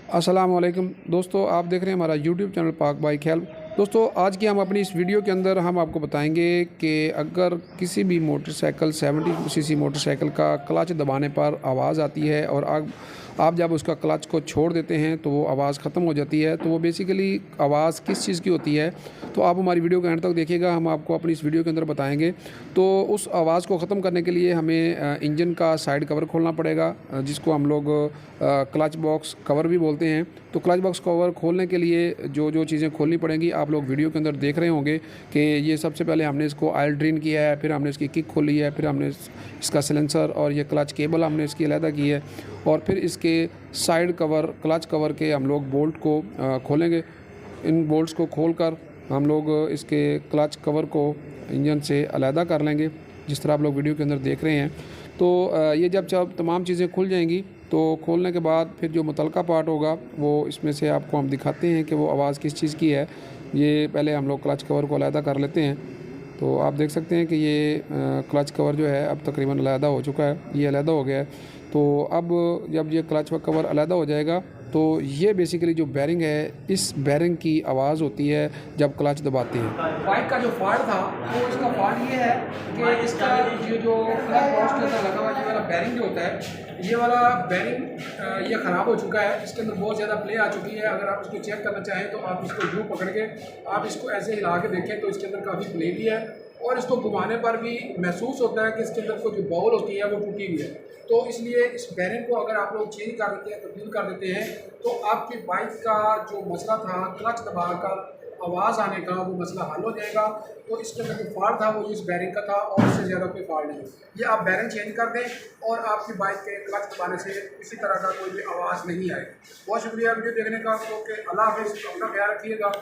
अस्सलाम वालेकुम दोस्तों, आप देख रहे हैं हमारा यूट्यूब चैनल पाक बाइक हेल्प। दोस्तों, आज की हम अपनी इस वीडियो के अंदर हम आपको बताएंगे कि अगर किसी भी मोटरसाइकिल 70 सीसी मोटरसाइकिल का क्लच दबाने पर आवाज़ आती है और आप जब उसका क्लच को छोड़ देते हैं तो वो आवाज़ ख़त्म हो जाती है, तो वो बेसिकली आवाज़ किस चीज़ की होती है, तो आप हमारी वीडियो के एंड तक देखिएगा। हम आपको अपनी इस वीडियो के अंदर बताएंगे। तो उस आवाज़ को ख़त्म करने के लिए हमें इंजन का साइड कवर खोलना पड़ेगा, जिसको हम लोग क्लच बॉक्स कवर भी बोलते हैं। तो क्लच बॉक्स कवर खोलने के लिए जो जो चीज़ें खोलनी पड़ेंगी आप लोग वीडियो के अंदर देख रहे होंगे कि ये सबसे पहले हमने इसको ऑयल ड्रेन किया है, फिर हमने इसकी किक खोली है, फिर हमने इसका सिलेंसर और ये क्लच केबल हमने इसकी अलहदा की है, और फिर इसके साइड कवर क्लच कवर के हम लोग बोल्ट को खोलेंगे। इन बोल्ट्स को खोलकर हम लोग इसके क्लच कवर को इंजन से अलहदा कर लेंगे, जिस तरह आप लोग वीडियो के अंदर देख रहे हैं। तो ये जब तमाम चीज़ें खुल जाएंगी तो खोलने के बाद फिर जो मुतलका पार्ट होगा वो इसमें से आपको हम दिखाते हैं कि वो आवाज़ किस चीज़ की है। ये पहले हम लोग क्लच कवर को अलहदा कर लेते हैं। तो आप देख सकते हैं कि ये क्लच कवर जो है अब तकरीबन अलहदा हो चुका है, ये अलहदा हो गया है। तो अब जब ये क्लच कवर अलहदा हो जाएगा तो ये बेसिकली जो बैरिंग है, इस बैरिंग की आवाज़ होती है जब क्लच दबाते हैं। बाइक का जो फॉल्ट था तो इसका फॉल्ट ये है कि इसका ये जो क्लच बॉक्स के अंदर लगा हुआ ये वाला बैरिंग जो होता है, ये वाला बैरिंग ये ख़राब हो चुका है। इसके अंदर बहुत ज़्यादा प्ले आ चुकी है। अगर आप इसको चेक करना चाहें तो आप इसको यूँ पकड़ के आप इसको ऐसे हिला के देखें तो इसके अंदर काफ़ी प्ले भी है, और इसको घुमाने पर भी महसूस होता है कि इसके अंदर को जो बाउल होती है वो टूटी हुई है। तो इसलिए इस बैरिंग को अगर आप लोग चेंज कर देते हैं, तब्दील कर देते हैं, तो आपकी बाइक का जो मसला था क्लच दबा कर आवाज़ आने का, वो मसला हल हो जाएगा। तो इसके अंदर जो फॉल्ट था वो इस बैरिंग का था, और इससे ज़्यादा कोई फॉल्ट नहीं। ये आप बैरिंग चेंज कर दें और आपकी बाइक के क्लच दबाने से किसी तरह का कोई भी आवाज़ नहीं आएगी। बहुत शुक्रिया वीडियो देखने का। ओके, अल्लाह हाफ़िज़, अपना ख्याल रखिएगा।